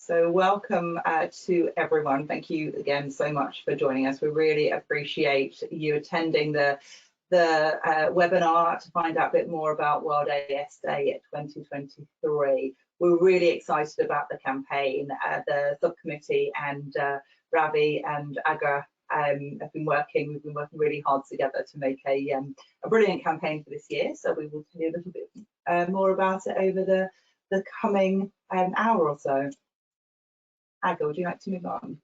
So welcome to everyone. Thank you again so much for joining us. We really appreciate you attending the webinar to find out a bit more about World AS Day 2023. We're really excited about the campaign. The subcommittee and Ravi and Aga we've been working really hard together to make a brilliant campaign for this year. So we will tell you a little bit more about it over the coming hour or so. Aga, would you like to move on?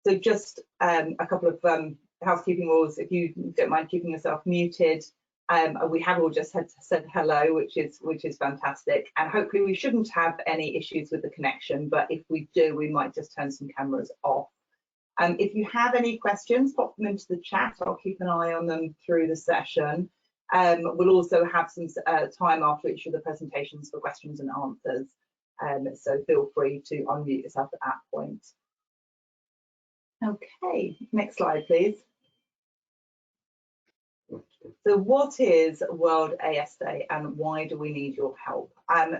So just a couple of housekeeping rules. If you don't mind keeping yourself muted. We have all just said hello, which is fantastic, and hopefully we shouldn't have any issues with the connection, but if we do, we might just turn some cameras off. If you have any questions, pop them into the chat. I'll keep an eye on them through the session. We'll also have some time after each of the presentations for questions and answers. So feel free to unmute yourself at that point. Okay, next slide, please. So what is World AS Day and why do we need your help?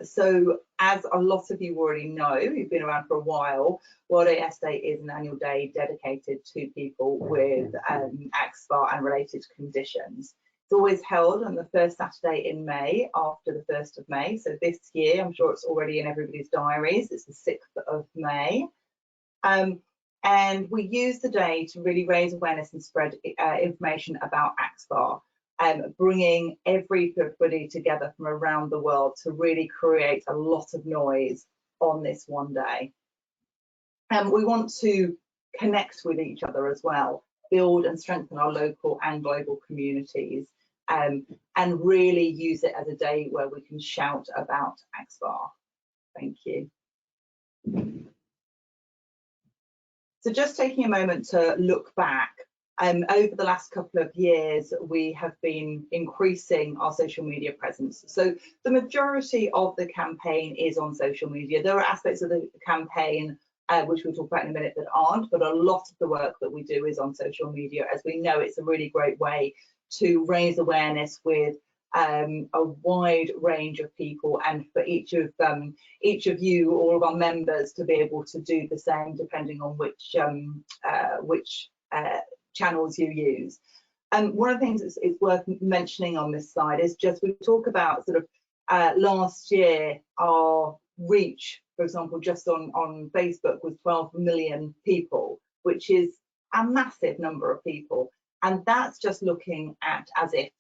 So as a lot of you already know, you've been around for a while, World AS Day is an annual day dedicated to people with axSpA and related conditions. It's always held on the first Saturday in May after the 1st of May. So this year, I'm sure it's already in everybody's diaries, it's the 6th of May. And we use the day to really raise awareness and spread information about axSpA, bringing everybody together from around the world to really create a lot of noise on this one day. And we want to connect with each other as well, build and strengthen our local and global communities, and really use it as a day where we can shout about axSpA. Thank you. So just taking a moment to look back, over the last couple of years, we have been increasing our social media presence. So the majority of the campaign is on social media. There are aspects of the campaign which we'll talk about in a minute that aren't, but a lot of the work that we do is on social media, as we know it's a really great way to raise awareness with a wide range of people, and for each of you, all of our members, to be able to do the same depending on which channels you use. One of the things that's worth mentioning on this slide is just we talk about sort of last year our reach, for example, just on Facebook was 12 million people, which is a massive number of people, and that's just looking at as if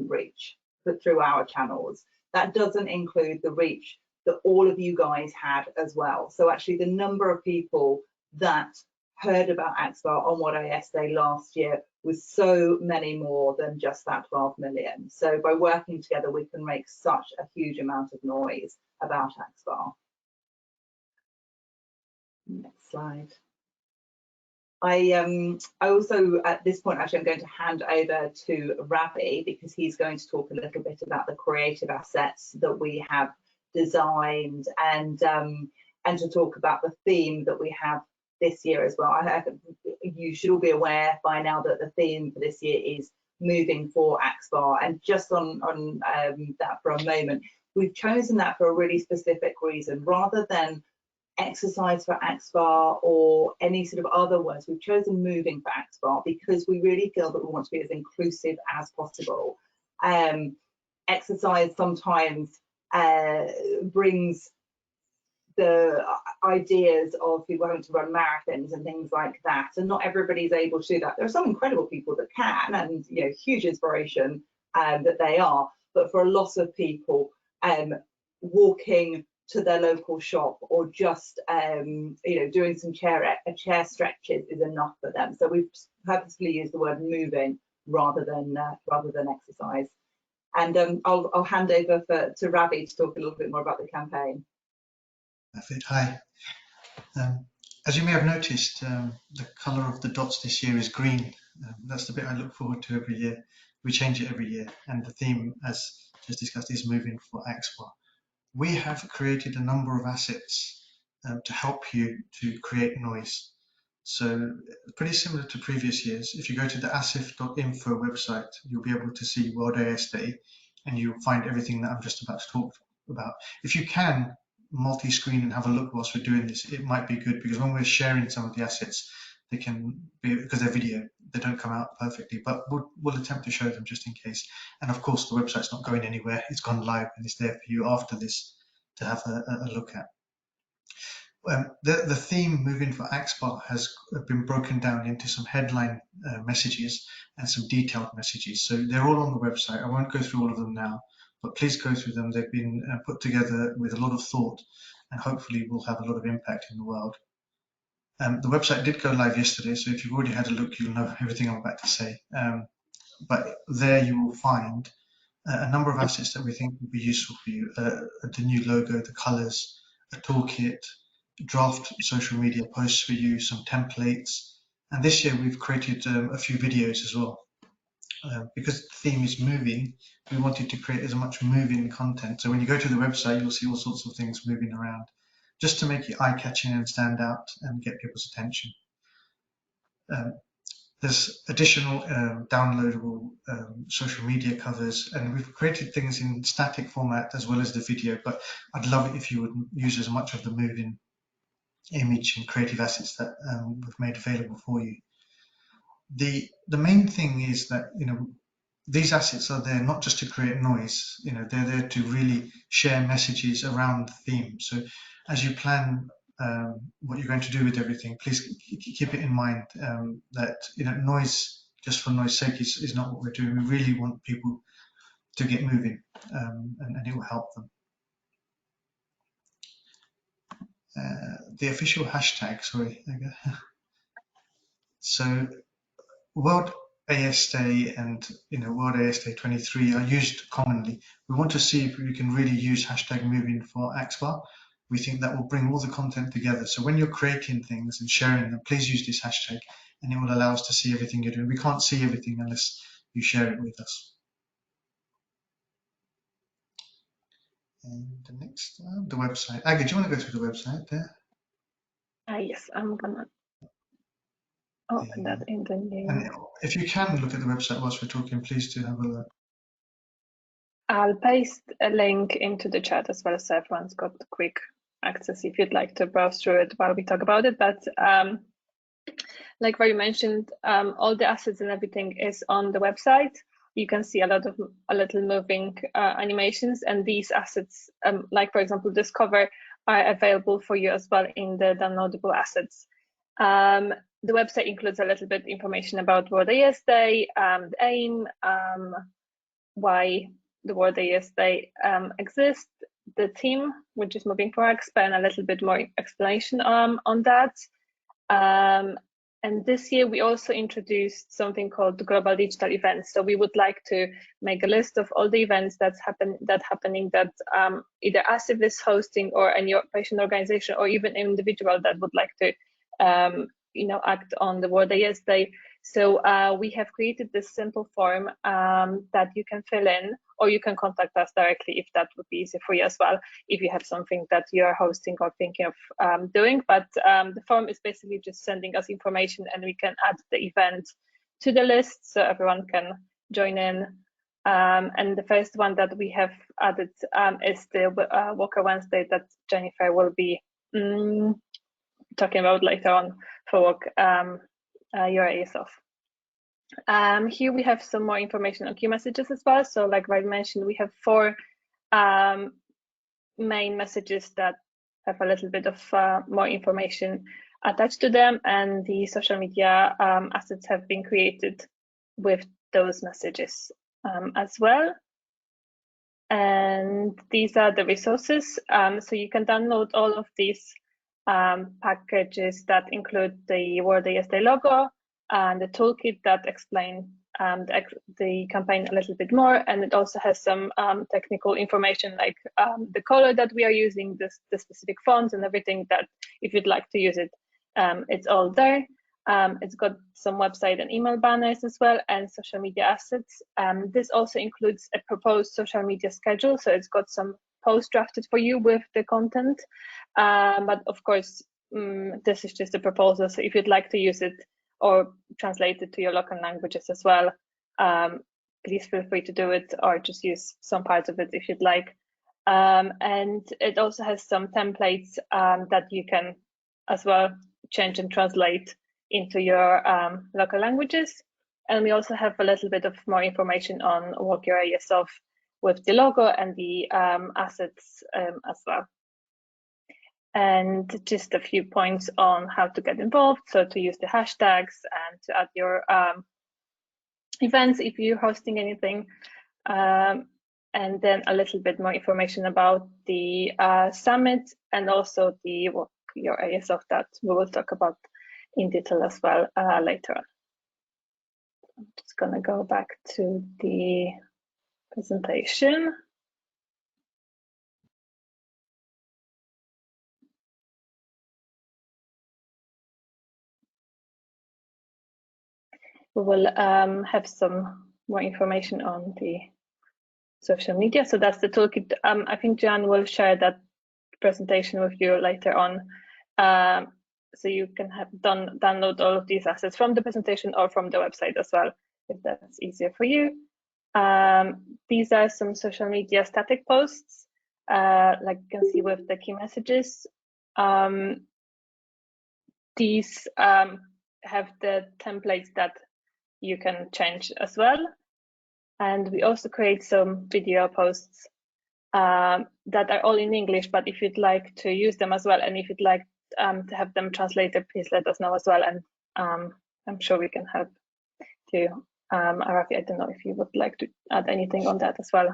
reach through our channels. That doesn't include the reach that all of you guys had as well. So actually the number of people that heard about axSpA on World AS Day last year was so many more than just that 12 million. So by working together, we can make such a huge amount of noise about axSpA. Next slide. I also, at this point, actually, I'm going to hand over to Ravi, because he's going to talk a little bit about the creative assets that we have designed, and to talk about the theme that we have this year as well. You should all be aware by now that the theme for this year is moving for axSpA, and just on that for a moment, we've chosen that for a really specific reason. Rather than exercise for axSpA or any sort of other words, we've chosen moving for axSpA because we really feel that we want to be as inclusive as possible. Exercise sometimes brings the ideas of people having to run marathons and things like that, and not everybody's able to do that. There are some incredible people that can, and you know, huge inspiration that they are, but for a lot of people, walking to their local shop or just you know, doing some chair stretches is enough for them. So we've purposely used the word moving rather than exercise. And I'll hand over to Ravi to talk a little bit more about the campaign. Perfect. Hi. As you may have noticed, the colour of the dots this year is green. That's the bit I look forward to every year. We change it every year, and the theme, as just discussed, is moving for axSpA. We have created a number of assets to help you to create noise. So pretty similar to previous years. If you go to the asif.info website, you'll be able to see World AS Day, and you'll find everything that I'm just about to talk about. If you can, multi-screen and have a look whilst we're doing this, it might be good, because when we're sharing some of the assets, they can be, because they're video, they don't come out perfectly, but we'll attempt to show them just in case. And of course, the website's not going anywhere. It's gone live and it's there for you after this to have a look at. The theme moving for Axpar has been broken down into some headline messages and some detailed messages. So they're all on the website. I won't go through all of them now, but please go through them. They've been put together with a lot of thought and hopefully will have a lot of impact in the world. The website did go live yesterday, so if you've already had a look, you'll know everything I'm about to say. But there you will find a number of assets that we think will be useful for you. The new logo, the colors, a toolkit, draft social media posts for you, some templates. And this year we've created a few videos as well. Because the theme is moving, we wanted to create as much moving content. So when you go to the website, you'll see all sorts of things moving around, just to make it eye-catching and stand out and get people's attention. There's additional downloadable social media covers, and we've created things in static format as well as the video, but I'd love it if you would use as much of the moving image and creative assets that we've made available for you. The main thing is that, you know, these assets are there not just to create noise, you know, they're there to really share messages around the theme. So as you plan what you're going to do with everything, please keep it in mind that, you know, noise just for noise sake is not what we're doing. We really want people to get moving, and it will help them. The official hashtag, sorry. So World AS Day and, you know, World AS Day 23 are used commonly. We want to see if we can really use hashtag moving for Axpar. We think that will bring all the content together. So when you're creating things and sharing them, please use this hashtag, and it will allow us to see everything you're doing. We can't see everything unless you share it with us. And the next, the website. Aga, do you want to go through the website there? Yes, I'm gonna open that in the new. And if you can look at the website whilst we're talking, please do have a look. I'll paste a link into the chat as well, so everyone's got quick access if you'd like to browse through it while we talk about it. But like Roy mentioned, all the assets and everything is on the website. You can see a little moving animations, and these assets, like for example this cover, are available for you as well in the downloadable assets. The website includes a little bit information about World AS Day, the aim, why the World AS Day exists, the theme, which is moving for Axpar, and a little bit more explanation on that. And this year we also introduced something called the Global Digital Events. So we would like to make a list of all the events that either ASIF is hosting, or any patient organization, or even individual that would like to you know, act on the World AS Day. So we have created this simple form that you can fill in, or you can contact us directly if that would be easy for you as well, if you have something that you are hosting or thinking of doing. But the form is basically just sending us information, and we can add the event to the list so everyone can join in. And the first one that we have added is the Walker Wednesday that Jennifer will be talking about later on for Walk Your AS Off. Here we have some more information on key messages as well. So like I mentioned, we have 4 main messages that have a little bit of more information attached to them, and the social media assets have been created with those messages as well. And these are the resources. So you can download all of these packages that include the World AS Day logo and the toolkit that explain the campaign a little bit more, and it also has some technical information like the color that we are using, the specific fonts and everything, that if you'd like to use it, it's all there. It's got some website and email banners as well, and social media assets. This also includes a proposed social media schedule, so it's got some posts drafted for you with the content. But of course, this is just a proposal, so if you'd like to use it or translate it to your local languages as well, please feel free to do it, or just use some parts of it if you'd like. And it also has some templates that you can as well change and translate into your local languages. And we also have a little bit of more information on WalkYourAESOF with the logo and the assets as well. And just a few points on how to get involved. So to use the hashtags and to add your events if you're hosting anything. And then a little bit more information about the summit and also the WalkYourAESOF that we will talk about in detail as well later on. I'm just going to go back to the presentation. We will have some more information on the social media. So that's the toolkit. I think Jan will share that presentation with you later on. So you can have download all of these assets from the presentation or from the website as well, if that's easier for you. These are some social media static posts, like you can see with the key messages. These have the templates that you can change as well. And we also create some video posts that are all in English, but if you'd like to use them as well, and if you'd like to have them translated, please let us know as well. And I'm sure we can help too. Rafi, I don't know if you would like to add anything on that as well.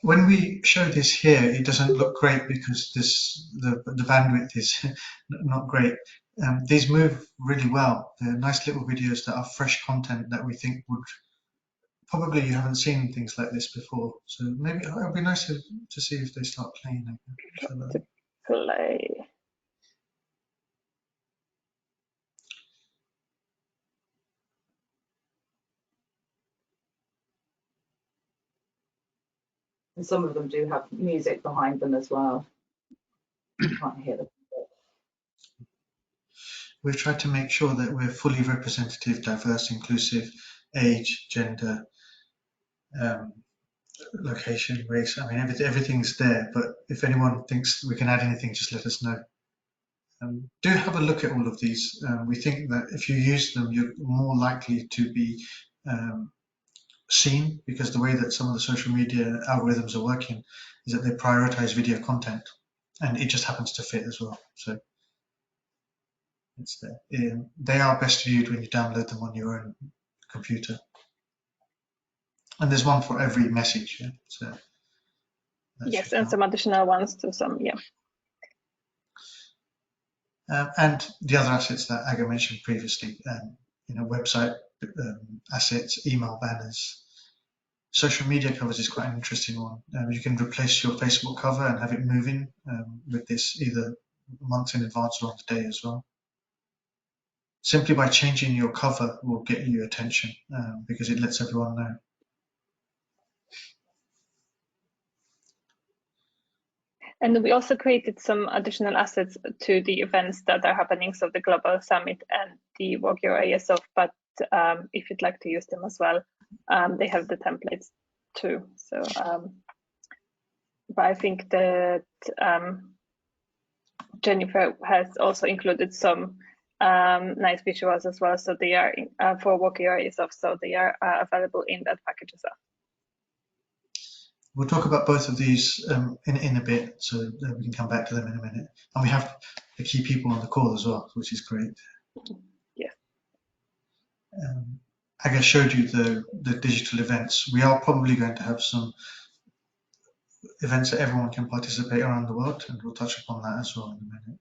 When we show this here, it doesn't look great because the bandwidth is not great. These move really well. They're nice little videos that are fresh content that we think would probably you haven't seen things like this before. So maybe it would be nice to see if they start playing. Play. And some of them do have music behind them as well. You can't hear them. We've tried to make sure that we're fully representative, diverse, inclusive, age, gender, location, race. I mean, everything's there, but if anyone thinks we can add anything, just let us know. Do have a look at all of these. We think that if you use them, you're more likely to be seen, because the way that some of the social media algorithms are working is that they prioritize video content, and it just happens to fit as well. So it's there. They are best viewed when you download them on your own computer. And there's one for every message. Yeah? So yes, and some additional ones to some, yeah. And the other assets that Aga mentioned previously, website assets, email banners. Social media covers is quite an interesting one. You can replace your Facebook cover and have it moving with this either months in advance or on the day as well. Simply by changing your cover will get you attention because it lets everyone know. And we also created some additional assets to the events that are happening, so the Global Summit and the WalkYourAESOF, but if you'd like to use them as well, they have the templates too. So, but I think that Jennifer has also included some nice visuals as well, so they are for WalkYourAESOF, so they are available in that package as well. We'll talk about both of these in a bit, so we can come back to them in a minute. And we have the key people on the call as well, which is great. Yeah. Aga showed you the digital events. We are probably going to have some events that everyone can participate around the world, and we'll touch upon that as well in a minute.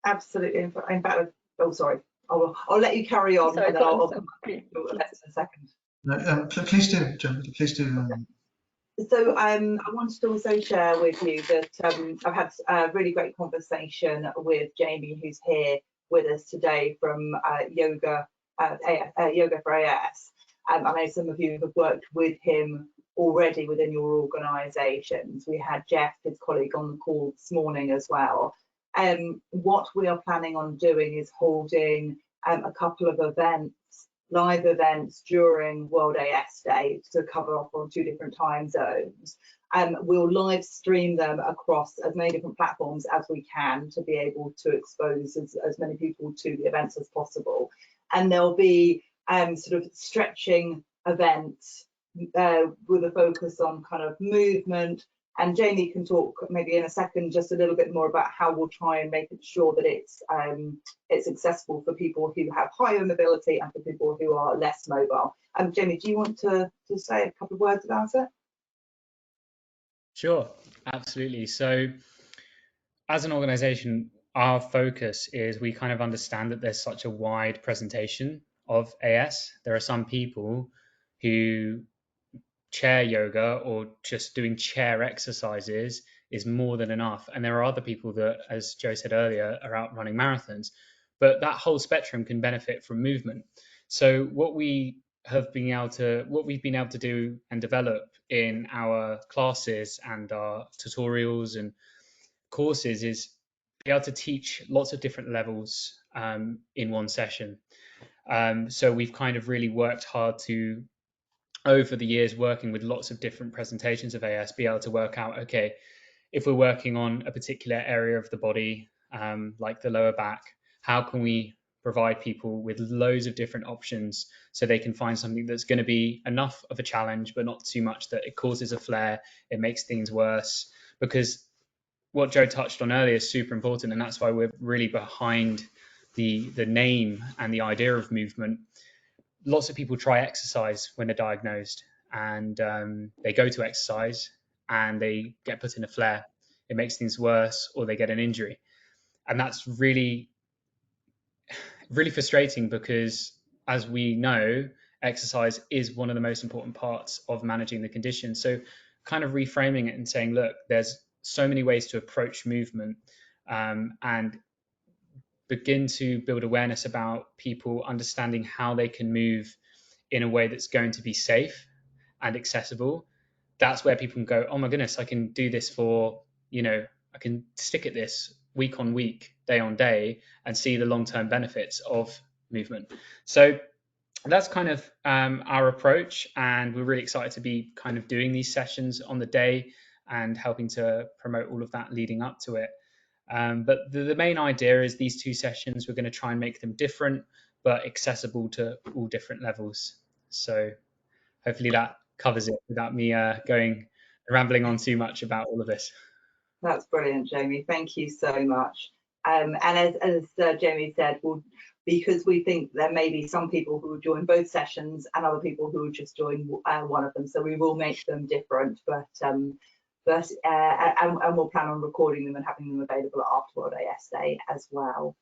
Absolutely. In fact, oh, sorry. I'll let you carry on, sorry, and then I'll come back to you in a second. No, please do, Jen, please do. So I wanted to also share with you that I've had a really great conversation with Jamie, who's here with us today from Yoga for AS. I know some of you have worked with him already within your organisations. We had Jeff, his colleague, on the call this morning as well. What we are planning on doing is holding a couple of events live events during World AS Day to cover off on 2 different time zones. We'll live stream them across as many different platforms as we can to be able to expose as many people to the events as possible. And there'll be sort of stretching events with a focus on kind of movement. And Jamie can talk maybe in a second just a little bit more about how we'll try and make it sure that it's accessible for people who have higher mobility and for people who are less mobile. Jamie, do you want to say a couple of words about it? Sure, absolutely. So as an organization, our focus is we kind of understand that there's such a wide presentation of AS. There are some people who chair yoga or just doing chair exercises is more than enough. And there are other people that, as Joe said earlier, are out running marathons. But that whole spectrum can benefit from movement. So what we've been able to do and develop in our classes and our tutorials and courses is be able to teach lots of different levels in one session. So we've kind of really worked hard to, over the years, working with lots of different presentations of AS, be able to work out, okay, if we're working on a particular area of the body, like the lower back, how can we provide people with loads of different options so they can find something that's going to be enough of a challenge, but not too much that it causes a flare, it makes things worse. Because what Joe touched on earlier is super important, and that's why we're really behind the name and the idea of movement. Lots of people try exercise when they're diagnosed, and they go to exercise and they get put in a flare. It makes things worse, or they get an injury. And that's really, really frustrating because, as we know, exercise is one of the most important parts of managing the condition. So kind of reframing it and saying, look, there's so many ways to approach movement, and begin to build awareness about people understanding how they can move in a way that's going to be safe and accessible. That's where people can go, oh my goodness, I can do this for, I can stick at this week on week, day on day, and see the long-term benefits of movement. So that's kind of our approach, and we're really excited to be kind of doing these sessions on the day and helping to promote all of that leading up to it. But the main idea is these 2 sessions, we're going to try and make them different, but accessible to all different levels. So hopefully that covers it without me rambling on too much about all of this. That's brilliant, Jamie. Thank you so much. And as Jamie said, because we think there may be some people who will join both sessions and other people who will just join one of them, so we will make them different, and we'll plan on recording them and having them available after World AS Day as well.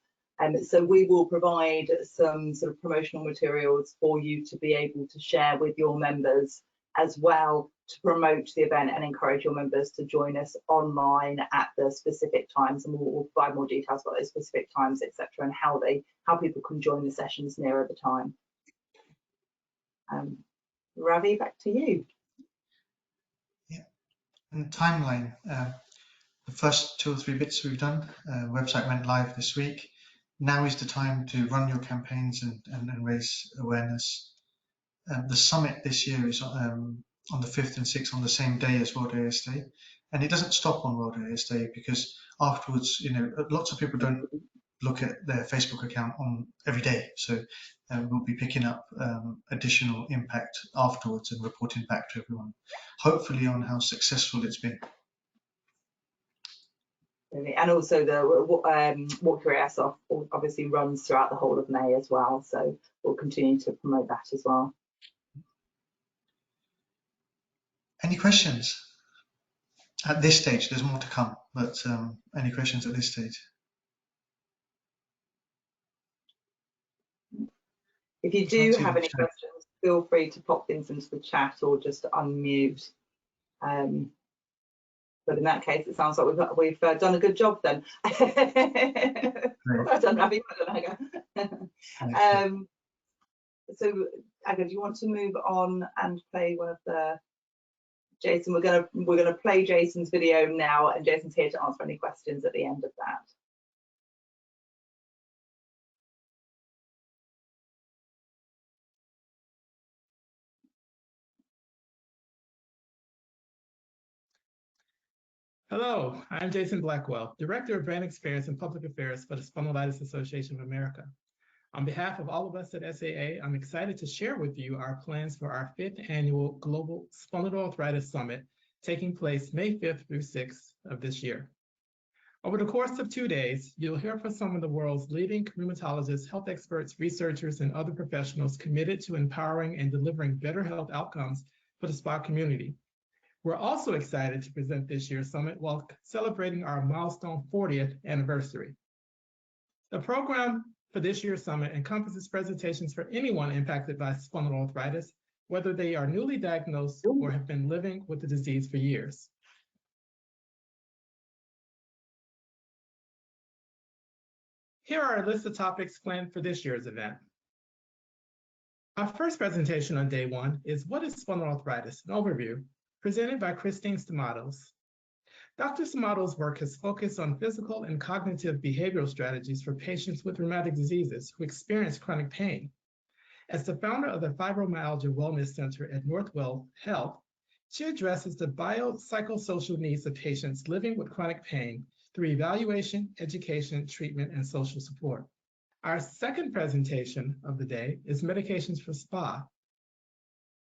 So we will provide some sort of promotional materials for you to be able to share with your members as well, to promote the event and encourage your members to join us online at the specific times, and we'll provide more details about those specific times, etc., and how people can join the sessions nearer the time. Ravi, back to you. Yeah, and the timeline. The first 2 or 3 bits we've done, website went live this week. Now is the time to run your campaigns and raise awareness. The summit this year is on the 5th and 6th, on the same day as World AS Day, and it doesn't stop on World AS Day, because afterwards, lots of people don't look at their Facebook account on every day, so we'll be picking up additional impact afterwards and reporting back to everyone, hopefully on how successful it's been. And also the Walk Your Ass Off obviously runs throughout the whole of May as well, so we'll continue to promote that as well. Any questions at this stage? There's more to come, but any questions at this stage? If you do have any questions, feel free to pop things into the chat or just unmute. But in that case, it sounds like we've done a good job then. Well done, Ravi. Well done, Aga. So, Aga, do you want to move on and play one of the Jason? We're gonna play Jason's video now, and Jason's here to answer any questions at the end of that. Hello, I'm Jason Blackwell, Director of Brand Experience and Public Affairs for the Spondylitis Association of America. On behalf of all of us at SAA, I'm excited to share with you our plans for our 5th annual Global Spondyloarthritis Summit, taking place May 5th through 6th of this year. Over the course of 2 days, you'll hear from some of the world's leading rheumatologists, health experts, researchers, and other professionals committed to empowering and delivering better health outcomes for the SPA community. We're also excited to present this year's summit while celebrating our milestone 40th anniversary. The program for this year's summit encompasses presentations for anyone impacted by spondyloarthritis, whether they are newly diagnosed or have been living with the disease for years. Here are a list of topics planned for this year's event. Our first presentation on day 1 is What is Spondyloarthritis? An Overview, presented by Christine Stamatos. Dr. Stamatos' work has focused on physical and cognitive behavioral strategies for patients with rheumatic diseases who experience chronic pain. As the founder of the Fibromyalgia Wellness Center at Northwell Health, she addresses the biopsychosocial needs of patients living with chronic pain through evaluation, education, treatment, and social support. Our second presentation of the day is Medications for SPA,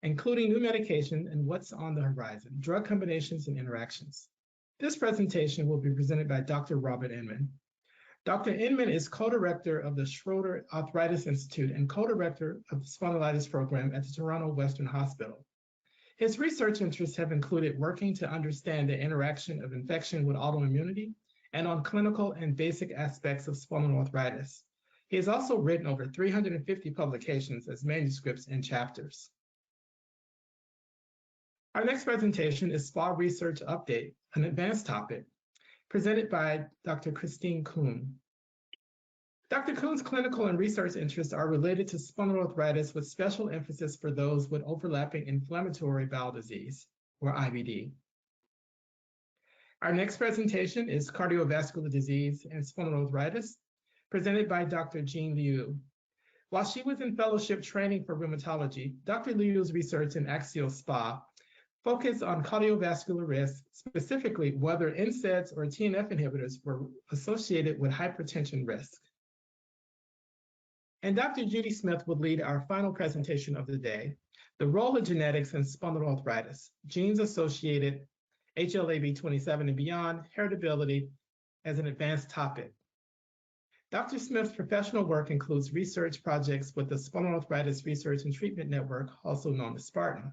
including new medication and what's on the horizon, drug combinations and interactions. This presentation will be presented by Dr. Robert Inman. Dr. Inman is co-director of the Schroeder Arthritis Institute and co-director of the spondylitis program at the Toronto Western Hospital. His research interests have included working to understand the interaction of infection with autoimmunity and on clinical and basic aspects of spondyloarthritis. He has also written over 350 publications as manuscripts and chapters. Our next presentation is SPA Research Update, an advanced topic, presented by Dr. Christine Kuhn. Dr. Kuhn's clinical and research interests are related to spondyloarthritis with special emphasis for those with overlapping inflammatory bowel disease, or IBD. Our next presentation is Cardiovascular Disease and Spondyloarthritis, presented by Dr. Jean Liu. While she was in fellowship training for rheumatology, Dr. Liu's research in Axial SPA focused on cardiovascular risk, specifically whether NSAIDs or TNF inhibitors were associated with hypertension risk. And Dr. Judy Smith will lead our final presentation of the day, The Role of Genetics in Spondyloarthritis, Genes Associated HLA-B27 and Beyond, Heritability as an Advanced Topic. Dr. Smith's professional work includes research projects with the Spondyloarthritis Research and Treatment Network, also known as SPARTAN.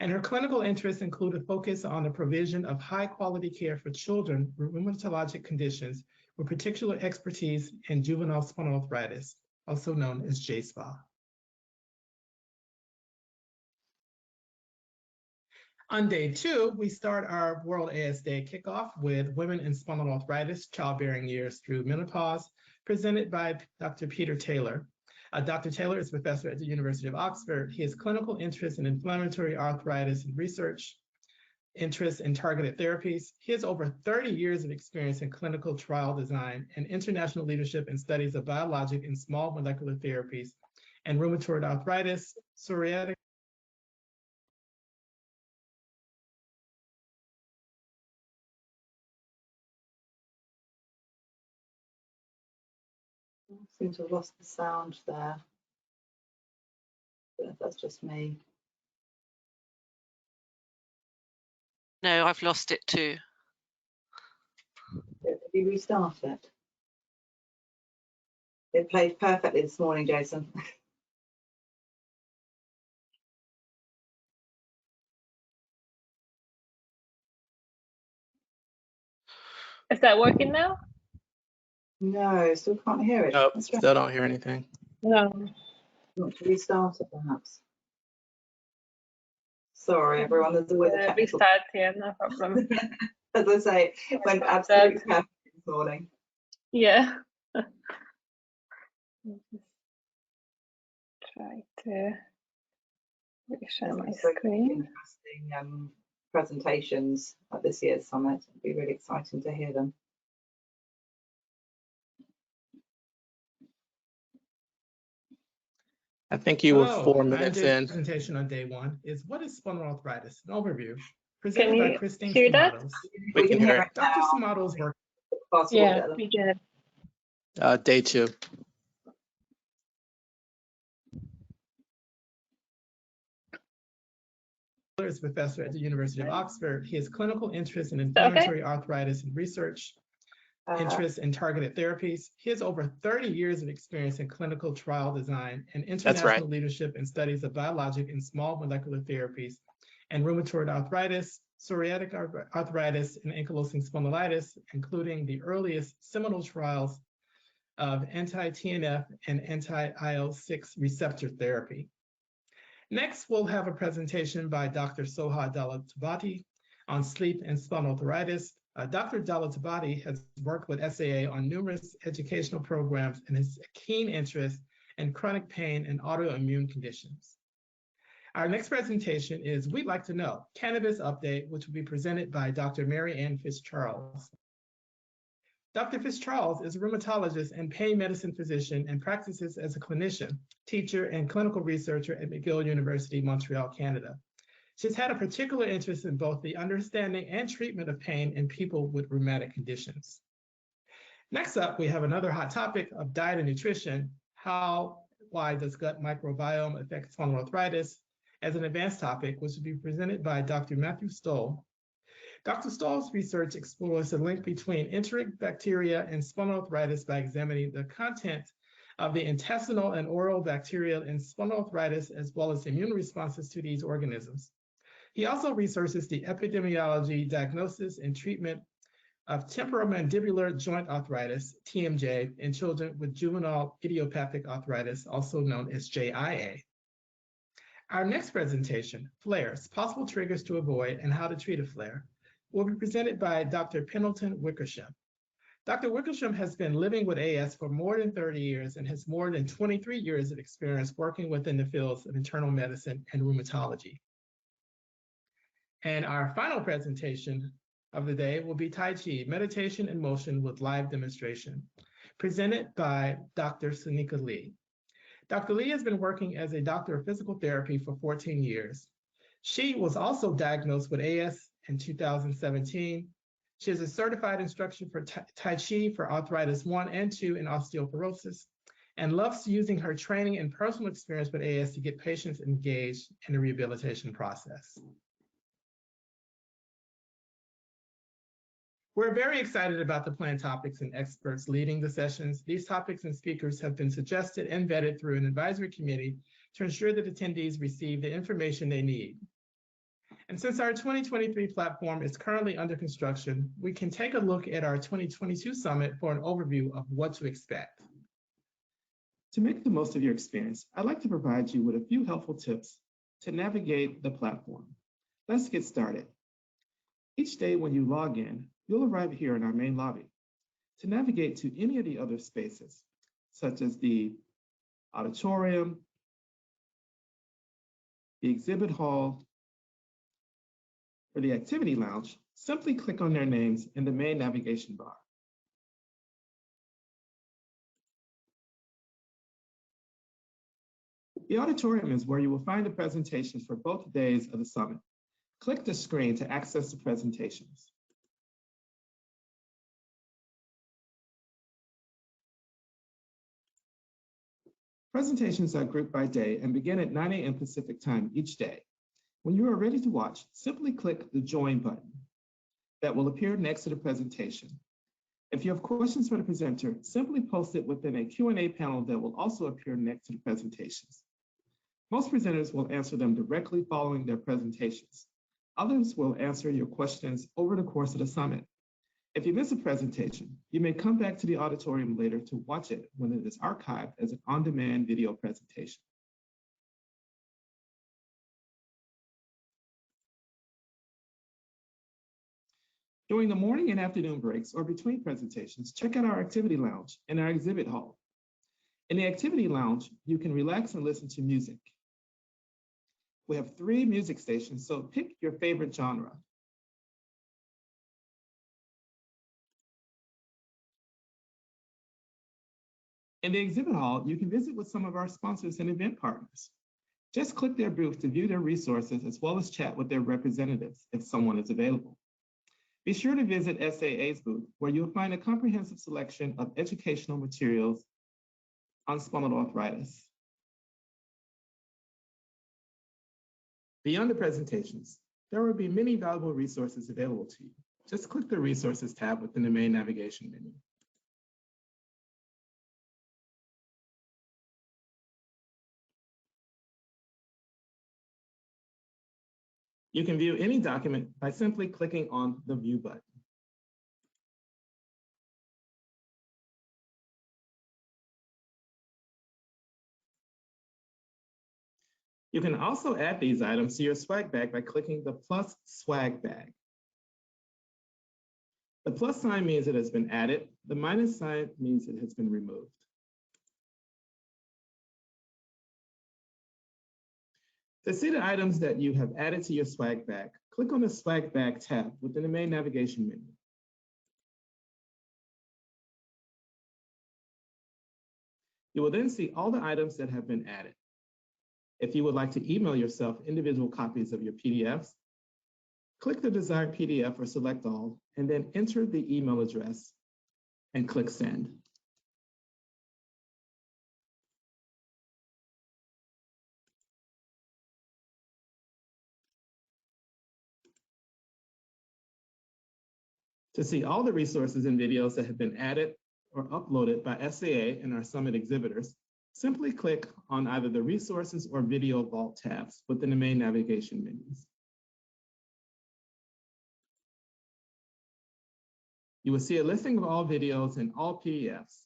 And her clinical interests include a focus on the provision of high-quality care for children with rheumatologic conditions with particular expertise in juvenile spondyloarthritis, also known as JSPA. On day 2, we start our World AS Day kickoff with Women in Spondyloarthritis, Childbearing Years Through Menopause, presented by Dr. Peter Taylor. Dr. Taylor is a professor at the University of Oxford. He has clinical interest in inflammatory arthritis and research interests in targeted therapies. He has over 30 years of experience in clinical trial design and international leadership in studies of biologic and small molecular therapies and rheumatoid arthritis, psoriatic. Seem to have lost the sound there. But that's just me. No, I've lost it too. Have you restart it? It played perfectly this morning, Jason. Is that working now? No, still can't hear it. Nope, That's right. still don't hear anything. No. Want to restart it, perhaps? Sorry, everyone. There's always a technical. Restart here, no problem. As I say, it went absolutely perfect this morning. Yeah. Try to share my screen. Interesting presentations at this year's summit. It'd be really exciting to hear them. I think you were 4 minutes in. Presentation on day 1 is What is Spondyloarthritis? An Overview, presented by you Christine hear that? Stamatos. We can hear it Dr. now. Stamatos work Fast Yeah, forward. we can. Day 2. is a professor at the University of Oxford. He has clinical interest in Okay. inflammatory arthritis and research interest in targeted therapies. He has over 30 years of experience in clinical trial design and international leadership in studies of biologic and small molecular therapies and rheumatoid arthritis, psoriatic arthritis, and ankylosing spondylitis, including the earliest seminal trials of anti-TNF and anti-IL-6 receptor therapy. Next, we'll have a presentation by Dr. Soha Dalatabati on sleep and spondyloarthritis. Dr. Dalatabati has worked with SAA on numerous educational programs and has a keen interest in chronic pain and autoimmune conditions. Our next presentation is We'd Like to Know, Cannabis Update, which will be presented by Dr. Mary Ann Fitzcharles. Dr. Fitzcharles is a rheumatologist and pain medicine physician and practices as a clinician, teacher, and clinical researcher at McGill University, Montreal, Canada. She's had a particular interest in both the understanding and treatment of pain in people with rheumatic conditions. Next up, we have another hot topic of diet and nutrition. Why does gut microbiome affect spondyloarthritis? As an advanced topic, which will be presented by Dr. Matthew Stoll. Dr. Stoll's research explores the link between enteric bacteria and spondyloarthritis by examining the content of the intestinal and oral bacteria in spondyloarthritis, as well as immune responses to these organisms. He also researches the epidemiology, diagnosis, and treatment of temporomandibular joint arthritis, TMJ, in children with juvenile idiopathic arthritis, also known as JIA. Our next presentation, Flares, Possible Triggers to Avoid and How to Treat a Flare, will be presented by Dr. Pendleton Wickersham. Dr. Wickersham has been living with AS for more than 30 years and has more than 23 years of experience working within the fields of internal medicine and rheumatology. And our final presentation of the day will be Tai Chi, Meditation in Motion with Live Demonstration, presented by Dr. Sunika Lee. Dr. Lee has been working as a doctor of physical therapy for 14 years. She was also diagnosed with AS in 2017. She is a certified instructor for Tai Chi for arthritis 1 and 2 and osteoporosis, and loves using her training and personal experience with AS to get patients engaged in the rehabilitation process. We're very excited about the planned topics and experts leading the sessions. These topics and speakers have been suggested and vetted through an advisory committee to ensure that attendees receive the information they need. And since our 2023 platform is currently under construction, we can take a look at our 2022 summit for an overview of what to expect. To make the most of your experience, I'd like to provide you with a few helpful tips to navigate the platform. Let's get started. Each day when you log in, you'll arrive here in our main lobby. To navigate to any of the other spaces, such as the auditorium, the exhibit hall, or the activity lounge, simply click on their names in the main navigation bar. The auditorium is where you will find the presentations for both days of the summit. Click the screen to access the presentations. Presentations are grouped by day and begin at 9 a.m. Pacific time each day. When you are ready to watch, simply click the Join button that will appear next to the presentation. If you have questions for the presenter, simply post it within a Q&A panel that will also appear next to the presentations. Most presenters will answer them directly following their presentations. Others will answer your questions over the course of the summit. If you miss a presentation, you may come back to the auditorium later to watch it when it is archived as an on-demand video presentation. During the morning and afternoon breaks or between presentations, check out our activity lounge and our exhibit hall. In the activity lounge, you can relax and listen to music. We have 3 music stations, so pick your favorite genre. In the exhibit hall, you can visit with some of our sponsors and event partners. Just click their booth to view their resources as well as chat with their representatives if someone is available. Be sure to visit SAA's booth, where you'll find a comprehensive selection of educational materials on spondyloarthritis. Beyond the presentations, there will be many valuable resources available to you. Just click the Resources tab within the main navigation menu. You can view any document by simply clicking on the View button. You can also add these items to your swag bag by clicking the plus swag bag. The plus sign means it has been added. The minus sign means it has been removed. To see the items that you have added to your swag bag, click on the swag bag tab within the main navigation menu. You will then see all the items that have been added. If you would like to email yourself individual copies of your PDFs, click the desired PDF or select all, and then enter the email address and click send. To see all the resources and videos that have been added or uploaded by SAA and our Summit exhibitors, simply click on either the Resources or Video Vault tabs within the main navigation menus. You will see a listing of all videos and all PDFs.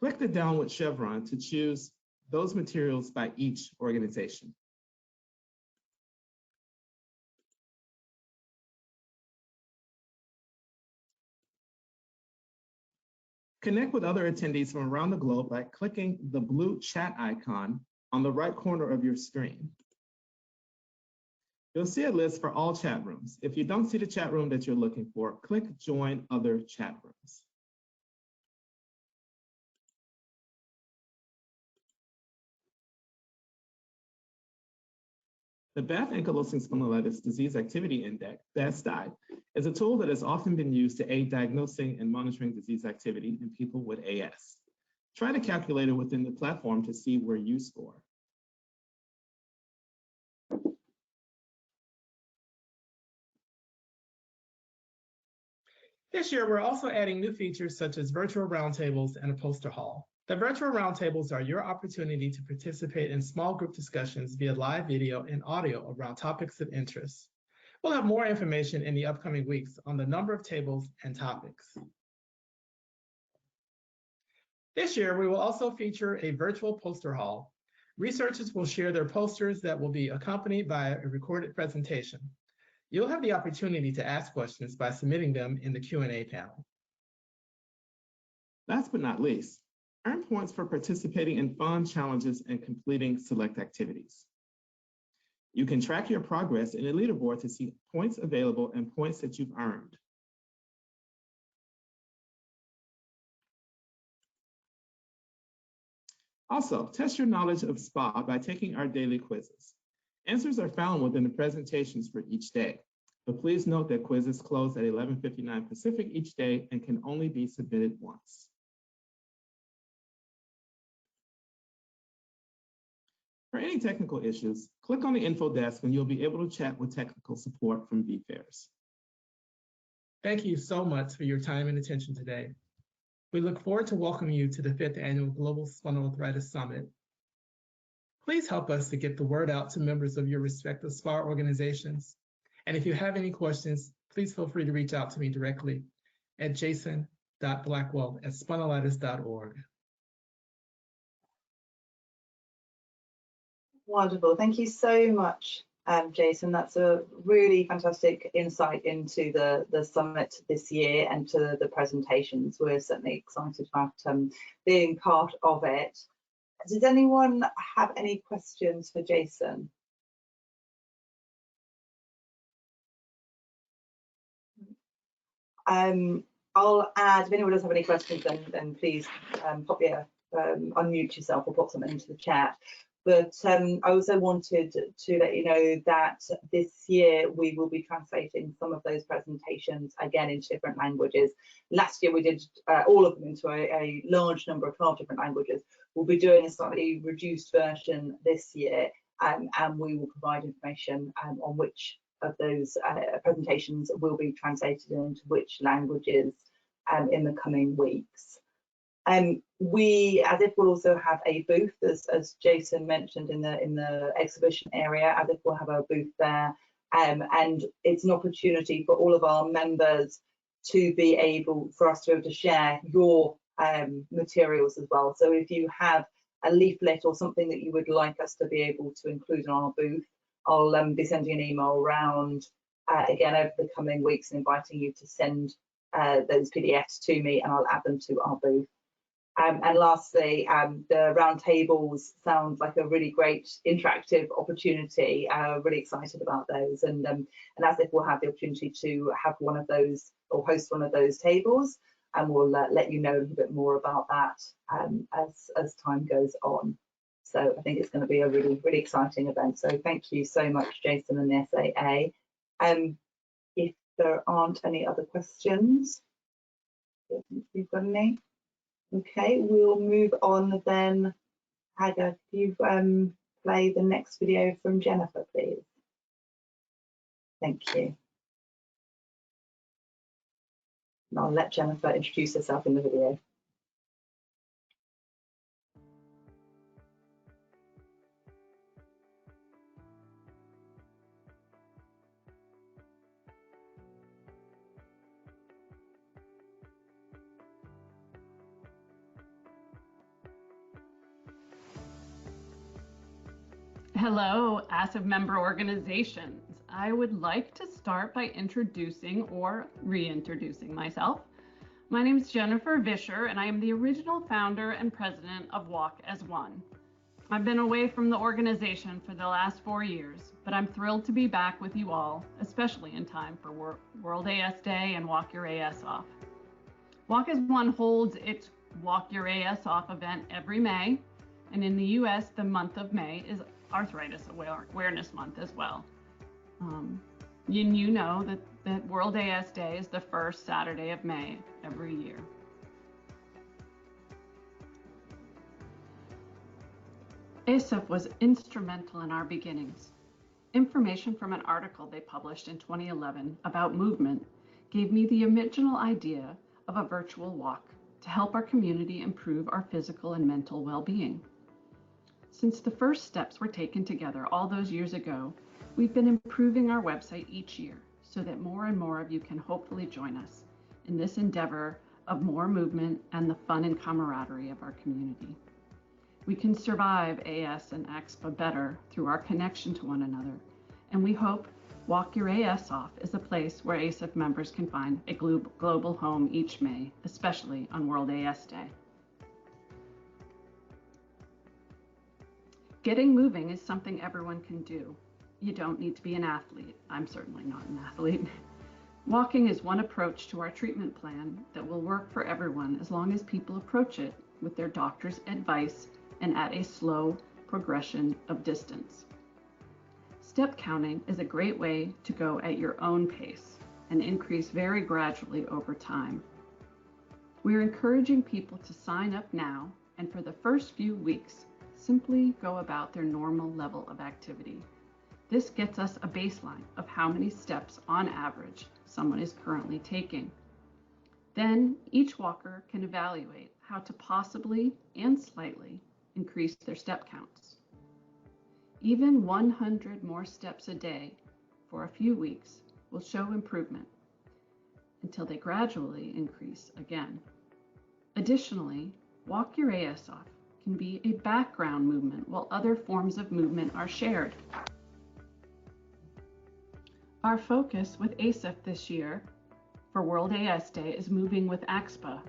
Click the downward chevron to choose those materials by each organization. Connect with other attendees from around the globe by clicking the blue chat icon on the right corner of your screen. You'll see a list for all chat rooms. If you don't see the chat room that you're looking for, click Join Other Chat Rooms. The Bath Ankylosing Spondylitis Disease Activity Index, BASDI, is a tool that has often been used to aid diagnosing and monitoring disease activity in people with AS. Try to calculate it within the platform to see where you score. This year, we're also adding new features such as virtual roundtables and a poster hall. The virtual roundtables are your opportunity to participate in small group discussions via live video and audio around topics of interest. We'll have more information in the upcoming weeks on the number of tables and topics. This year, we will also feature a virtual poster hall. Researchers will share their posters that will be accompanied by a recorded presentation. You'll have the opportunity to ask questions by submitting them in the Q&A panel. Last but not least, earn points for participating in fun challenges and completing select activities. You can track your progress in a leaderboard to see points available and points that you've earned. Also, test your knowledge of SPA by taking our daily quizzes. Answers are found within the presentations for each day, but please note that quizzes close at 11:59 Pacific each day and can only be submitted once. For any technical issues, click on the info desk and you'll be able to chat with technical support from BFairs. Thank you so much for your time and attention today. We look forward to welcoming you to the 5th Annual Global Spondyloarthritis Summit. Please help us to get the word out to members of your respective SPA organizations. And if you have any questions, please feel free to reach out to me directly at jason.blackwell@spondylitis.org. Wonderful. Thank you so much, Jason. That's a really fantastic insight into the summit this year and to the presentations. We're certainly excited about being part of it. Does anyone have any questions for Jason? I'll add, if anyone does have any questions, then please unmute yourself or pop something into the chat. But I also wanted to let you know that this year we will be translating some of those presentations again into different languages. Last year we did all of them into a large number of 12 different languages. We'll be doing a slightly reduced version this year, and we will provide information on which of those presentations will be translated into which languages in the coming weeks. We, as if, will also have a booth, as Jason mentioned, in the exhibition area. As if, we'll have a booth there, and it's an opportunity for all of our members to be able, for us to be able to share your materials as well. So if you have a leaflet or something that you would like us to be able to include in our booth, I'll be sending an email around again over the coming weeks and inviting you to send those PDFs to me, and I'll add them to our booth. And lastly, the roundtables sound like a really great interactive opportunity. Really excited about those, and as if we'll have the opportunity to have one of those or host one of those tables, and we'll let you know a little bit more about that as time goes on. So I think it's going to be a really exciting event. So thank you so much, Jason and the SAA. If there aren't any other questions, I don't think we've got any. Okay, we'll move on then. Hagar, could you play the next video from Jennifer, please? Thank you. And I'll let Jennifer introduce herself in the video. Hello, ASSIV member organizations. I would like to start by introducing or reintroducing myself. My name is Jennifer Vischer, and I am the original founder and president of Walk as One. I've been away from the organization for the last 4 years, but I'm thrilled to be back with you all, especially in time for World AS Day and Walk Your AS Off. Walk as One holds its Walk Your AS Off event every May, and in the US, the month of May is Arthritis Awareness Month as well. You know that World AS Day is the first Saturday of May every year. ASIF was instrumental in our beginnings. Information from an article they published in 2011 about movement gave me the original idea of a virtual walk to help our community improve our physical and mental well-being. Since the first steps were taken together all those years ago, we've been improving our website each year so that more and more of you can hopefully join us in this endeavor of more movement and the fun and camaraderie of our community. We can survive AS and AXPA better through our connection to one another, and we hope Walk Your AS Off is a place where ASIF members can find a global home each May, especially on World AS Day. Getting moving is something everyone can do. You don't need to be an athlete. I'm certainly not an athlete. Walking is one approach to our treatment plan that will work for everyone as long as people approach it with their doctor's advice and at a slow progression of distance. Step counting is a great way to go at your own pace and increase very gradually over time. We're encouraging people to sign up now, and for the first few weeks, simply go about their normal level of activity. This gets us a baseline of how many steps on average someone is currently taking. Then each walker can evaluate how to possibly and slightly increase their step counts. Even 100 more steps a day for a few weeks will show improvement until they gradually increase again. Additionally, Walk Your AS Off can be a background movement while other forms of movement are shared. Our focus with ASIF this year for World AS Day is moving with AXPA.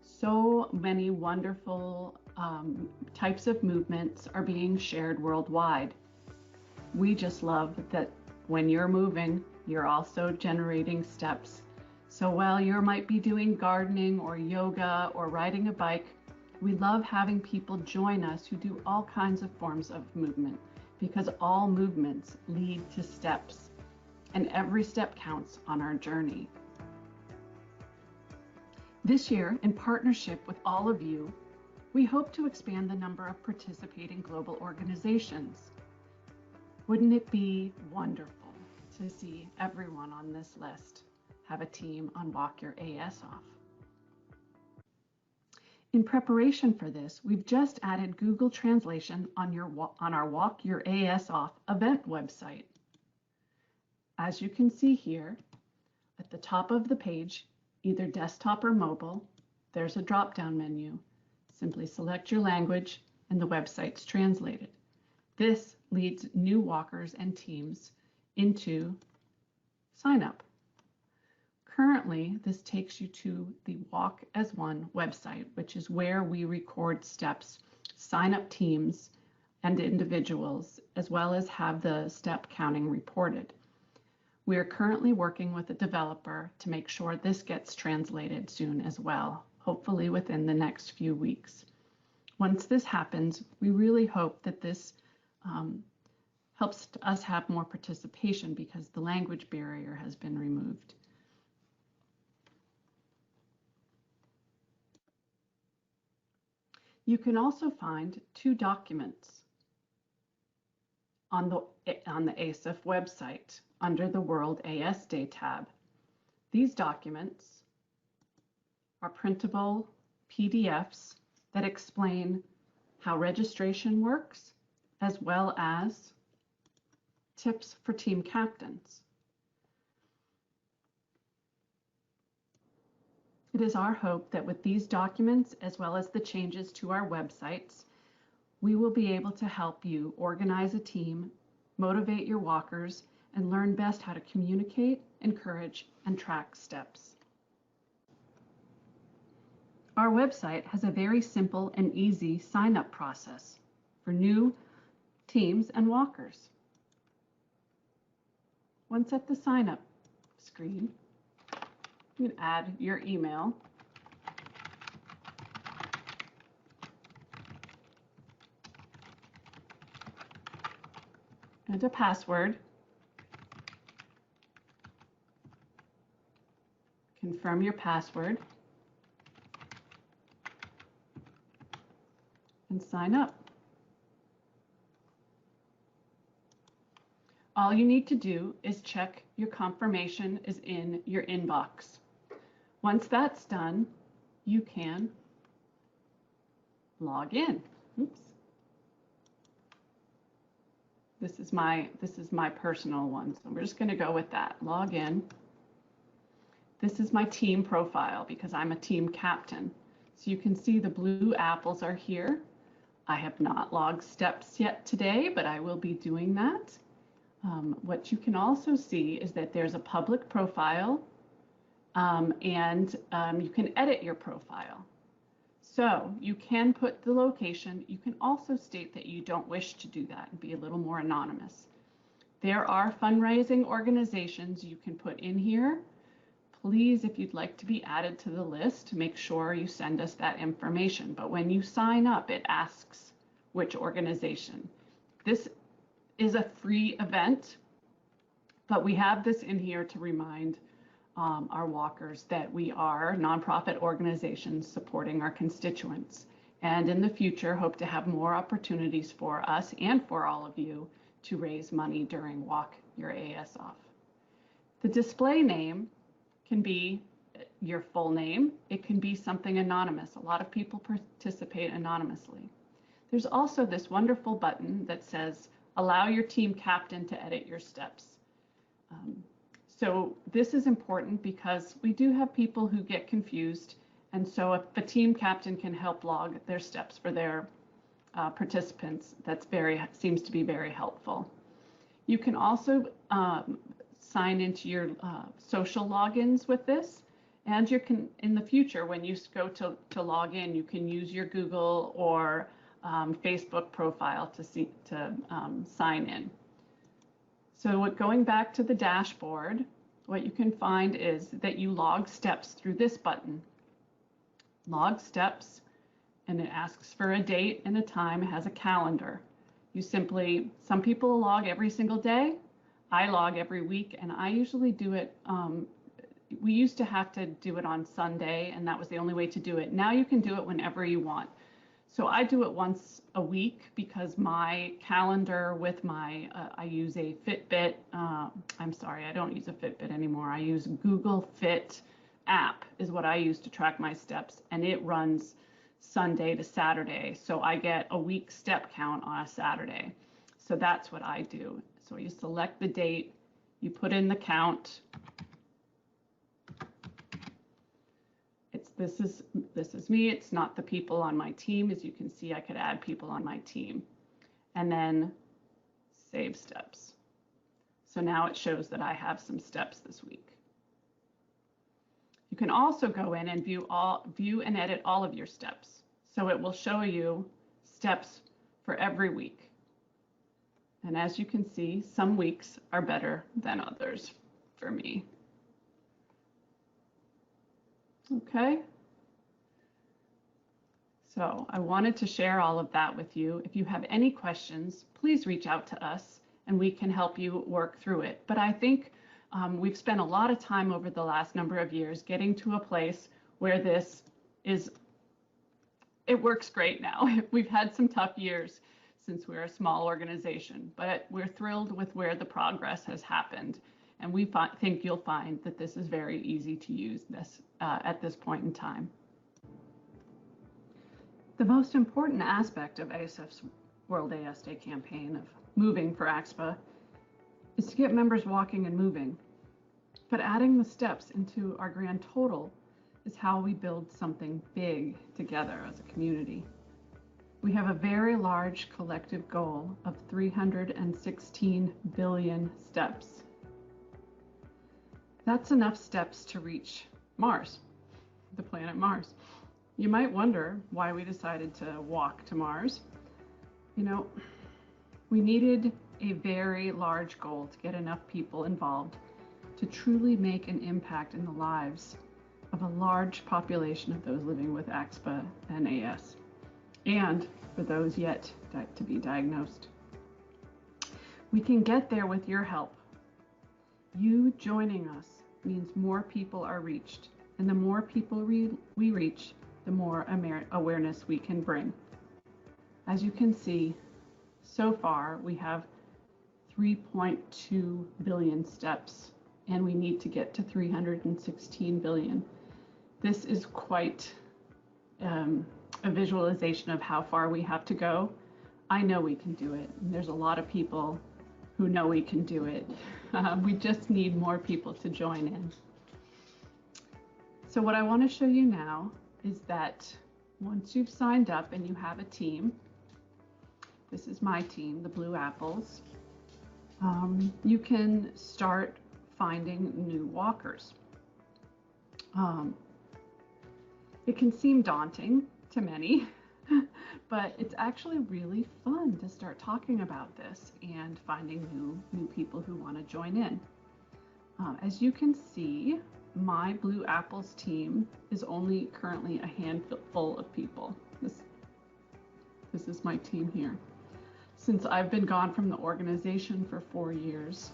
So many wonderful types of movements are being shared worldwide. We just love that when you're moving, you're also generating steps. So while you might be doing gardening or yoga or riding a bike, We love having people join us who do all kinds of forms of movement because all movements lead to steps, and every step counts on our journey. This year, in partnership with all of you, we hope to expand the number of participating global organizations. Wouldn't it be wonderful to see everyone on this list have a team on Walk Your AS Off? In preparation for this, we've just added Google Translation on our Walk Your AS Off event website. As you can see here, at the top of the page, either desktop or mobile, there's a drop-down menu. Simply select your language and the website's translated. This leads new walkers and teams into sign up. Currently, this takes you to the Walk as One website, which is where we record steps, sign up teams and individuals, as well as have the step counting reported. We are currently working with a developer to make sure this gets translated soon as well, hopefully within the next few weeks. Once this happens, we really hope that this helps us have more participation because the language barrier has been removed. You can also find two documents on the ASIF website under the World AS Day tab. These documents are printable PDFs that explain how registration works, as well as tips for team captains. It is our hope that with these documents, as well as the changes to our websites, we will be able to help you organize a team, motivate your walkers, and learn best how to communicate, encourage, and track steps. Our website has a very simple and easy sign-up process for new teams and walkers. Once at the sign-up screen, you can add your email, and a password. Confirm your password and sign up. All you need to do is check your confirmation is in your inbox. Once that's done, you can log in. Oops. This is my personal one, so we're just going to go with that. Log in. This is my team profile because I'm a team captain. So you can see the blue apples are here. I have not logged steps yet today, but I will be doing that. What you can also see is that there's a public profile and you can edit your profile. So you can put the location. You can also state that you don't wish to do that and be a little more anonymous. There are fundraising organizations you can put in here. Please, if you'd like to be added to the list, make sure you send us that information. But when you sign up, it asks which organization. This is a free event, but we have this in here to remind our walkers that we are nonprofit organizations supporting our constituents. And in the future, hope to have more opportunities for us and for all of you to raise money during Walk Your AS Off. The display name can be your full name. It can be something anonymous. A lot of people participate anonymously. There's also this wonderful button that says, allow your team captain to edit your steps. So this is important because we do have people who get confused. And so if the team captain can help log their steps for their participants, that's seems to be very helpful. You can also sign into your social logins with this, and you can, in the future, when you go to log in, you can use your Google or Facebook profile to sign in. So going back to the dashboard, what you can find is that you log steps through this button. Log steps, and it asks for a date and a time. It has a calendar. You simply, some people log every single day. I log every week, and I usually do it. We used to have to do it on Sunday, and that was the only way to do it. Now you can do it whenever you want. So I do it once a week because my calendar with my, I use a Fitbit. I'm sorry, I don't use a Fitbit anymore. I use Google Fit app is what I use to track my steps, and it runs Sunday to Saturday. So I get a week step count on a Saturday. So that's what I do. So you select the date, you put in the count. This is me. It's not the people on my team. As you can see, I could add people on my team and then save steps. So now it shows that I have some steps this week. You can also go in and view and edit all of your steps. So it will show you steps for every week. And as you can see, some weeks are better than others for me. Okay. So I wanted to share all of that with you. If you have any questions, please reach out to us and we can help you work through it. But I think we've spent a lot of time over the last number of years getting to a place where it works great now. We've had some tough years since we're a small organization, but we're thrilled with where the progress has happened. And we think you'll find that this is very easy to use at this point in time. The most important aspect of ASF's World AS Day campaign of moving for AXPA is to get members walking and moving. But adding the steps into our grand total is how we build something big together as a community. We have a very large collective goal of 316 billion steps. That's enough steps to reach Mars, the planet Mars. You might wonder why we decided to walk to Mars. You know, we needed a very large goal to get enough people involved to truly make an impact in the lives of a large population of those living with AXPA and AS, and for those yet to be diagnosed. We can get there with your help. You joining us means more people are reached, and the more people we reach, the more awareness we can bring. As you can see, so far we have 3.2 billion steps, and we need to get to 316 billion. This is quite a visualization of how far we have to go. I know we can do it, and there's a lot of people who know we can do it. We just need more people to join in. So what I want to show you now is that once you've signed up and you have a team, this is my team, the Blue Apples, you can start finding new walkers. It can seem daunting to many, but it's actually really fun to start talking about this and finding new people who want to join in. As you can see, my Blue Apples team is only currently a handful of people. This is my team here. Since I've been gone from the organization for 4 years,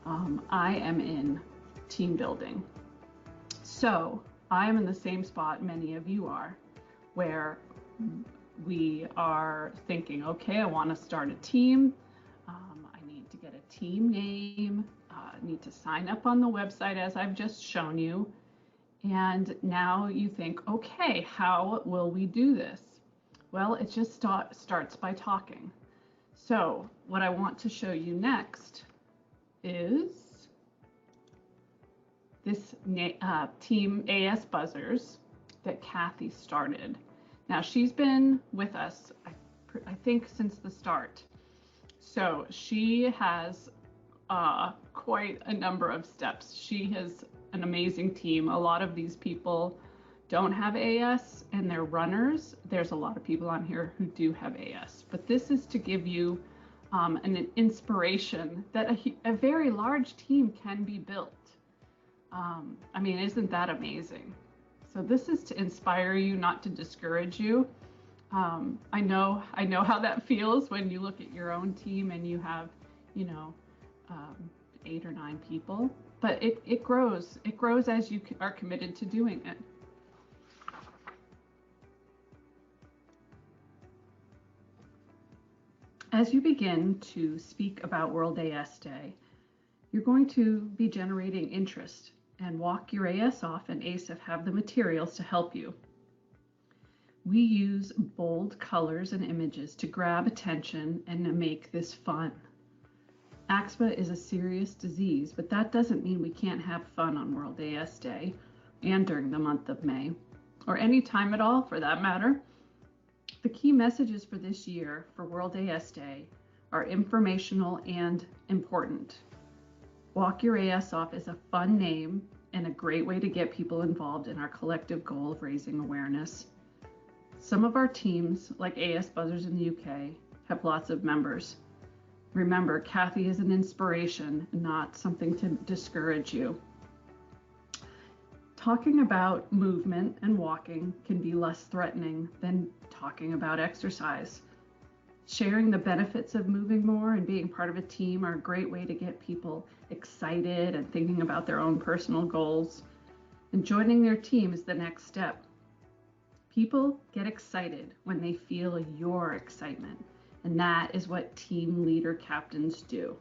I am in team building. So I am in the same spot many of you are, where we are thinking, okay, I want to start a team. I need to get a team name. I need to sign up on the website as I've just shown you. And now you think, okay, how will we do this? Well, it just starts by talking. So what I want to show you next is this team AS Buzzers that Kathy started. Now she's been with us, I think, since the start. So she has quite a number of steps. She has an amazing team. A lot of these people don't have AS and they're runners. There's a lot of people on here who do have AS, but this is to give you an inspiration that a very large team can be built. I mean, isn't that amazing? So this is to inspire you, not to discourage you. I know how that feels when you look at your own team and you have, 8 or 9 people, but it grows. It grows as you are committed to doing it. As you begin to speak about World AS Day, you're going to be generating interest, and Walk Your AS Off and ASIF have the materials to help you. We use bold colors and images to grab attention and to make this fun. AxMA is a serious disease, but that doesn't mean we can't have fun on World AS Day and during the month of May, or any time at all for that matter. The key messages for this year for World AS Day are informational and important. Walk Your AS Off is a fun name and a great way to get people involved in our collective goal of raising awareness. Some of our teams, like AS Buzzers in the UK, have lots of members. Remember, Kathy is an inspiration, not something to discourage you. Talking about movement and walking can be less threatening than talking about exercise. Sharing the benefits of moving more and being part of a team are a great way to get people excited and thinking about their own personal goals. And joining their team is the next step. People get excited when they feel your excitement, and that is what team leader captains do.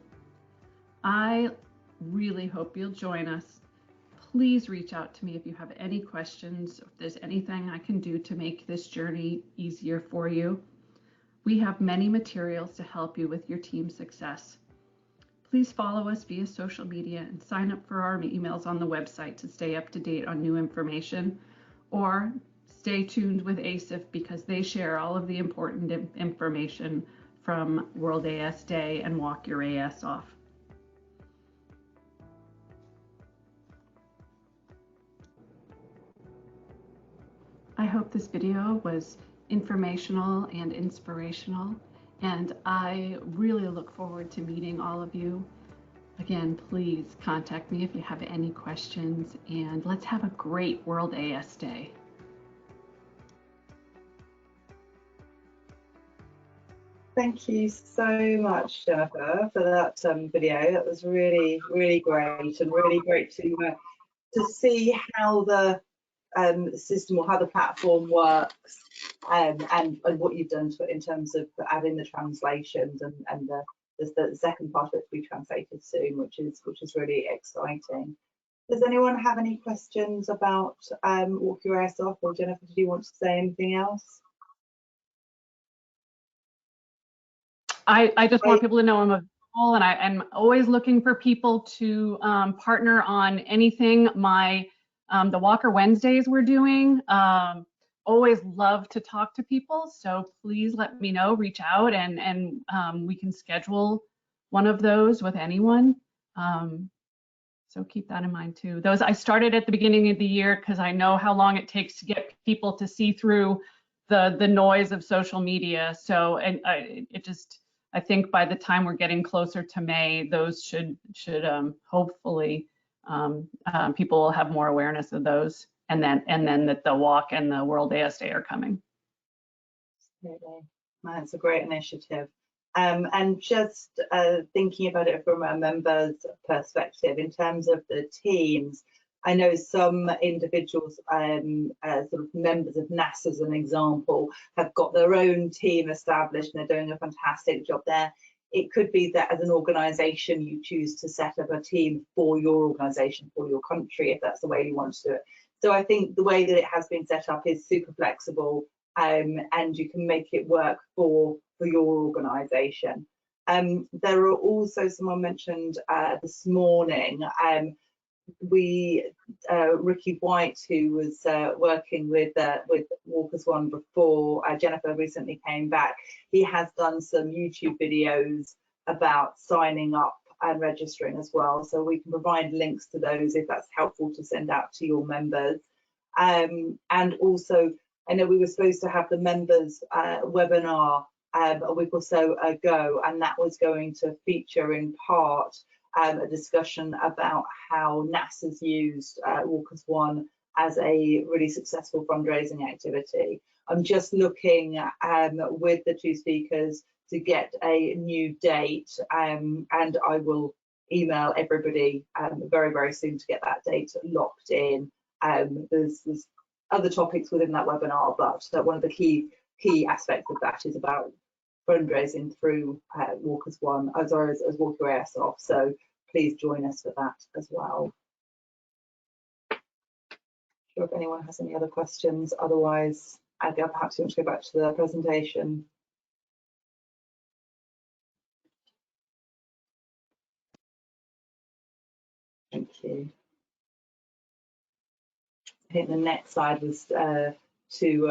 I really hope you'll join us. Please reach out to me if you have any questions, if there's anything I can do to make this journey easier for you. We have many materials to help you with your team success. Please follow us via social media and sign up for our emails on the website to stay up to date on new information, or stay tuned with ASIF because they share all of the important information from World AS Day and Walk Your AS Off. I hope this video was informational and inspirational, and I really look forward to meeting all of you. Again, please contact me if you have any questions, and let's have a great World AS Day. Thank you so much, Jennifer, for that video. That was really, really great, and really great to see how the system or how the platform works, and what you've done in terms of adding the translations and the second part of it to be translated soon, which is really exciting. Does anyone have any questions about Walk Your AS Off, or Jennifer, did you want to say anything else? I just want people to know I'm available, and I'm always looking for people to partner on anything. The Walker Wednesdays we're doing, always love to talk to people, so please let me know, reach out, and we can schedule one of those with anyone. So keep that in mind too. Those I started at the beginning of the year because I know how long it takes to get people to see through the noise of social media. So I think by the time we're getting closer to May, those should hopefully people will have more awareness of those, and then that the walk and the World AS Day are coming. Absolutely. That's a great initiative. And just thinking about it from a member's perspective, in terms of the teams, I know some individuals, sort of members of NAS as an example, have got their own team established and they're doing a fantastic job there. It could be that as an organisation you choose to set up a team for your organisation, for your country, if that's the way you want to do it. So I think the way that it has been set up is super flexible, and you can make it work for your organisation. There are also, someone mentioned this morning, Ricky White, who was working with Walkers One before Jennifer recently came back, he has done some YouTube videos about signing up and registering as well, so we can provide links to those if that's helpful to send out to your members. And also, I know we were supposed to have the members webinar a week or so ago, and that was going to feature in part a discussion about how NAS has used Walkers One as a really successful fundraising activity. I'm just looking with the two speakers to get a new date, and I will email everybody very, very soon to get that date locked in. There's other topics within that webinar, but one of the key aspects of that is about fundraising through Walkers One as well as Walk Your Airsoft. So please join us for that as well. Sure, if anyone has any other questions, otherwise, Aga, perhaps you want to go back to the presentation. Thank you. I think the next slide was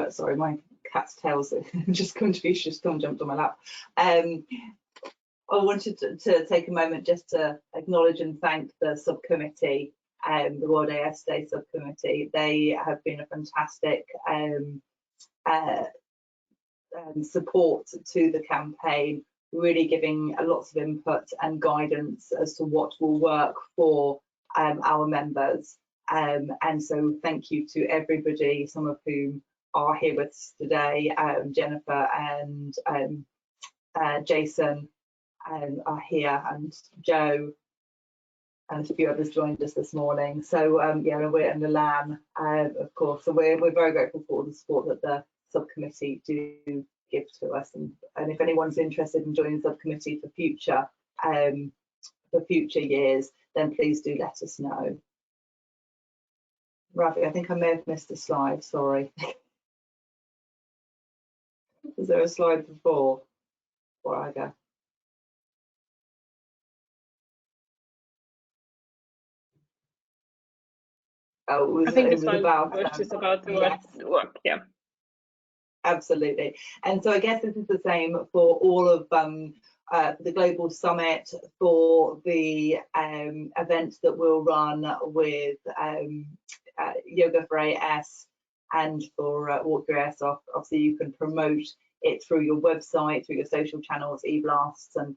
sorry, my cat's tails just confused, just come jumped on my lap. I wanted to take a moment just to acknowledge and thank the subcommittee, the World AS Day subcommittee. They have been a fantastic support to the campaign, really giving lots of input and guidance as to what will work for our members. And so thank you to everybody, some of whom are here with us today. Jennifer and Jason are here, and Joe and a few others joined us this morning. So yeah, we're in the LAN, of course. So we're very grateful for all the support that the subcommittee do give to us. And if anyone's interested in joining the subcommittee for future years, then please do let us know. Ravi, I think I may have missed a slide, sorry. Was there a slide before I go? Oh, I think it was about the work, yeah. Absolutely. And so I guess this is the same for all of the Global Summit, for the events that we'll run with Yoga for AS and for Walk Your Airsoft. Obviously, you can promote it through your website, through your social channels, e-blasts, and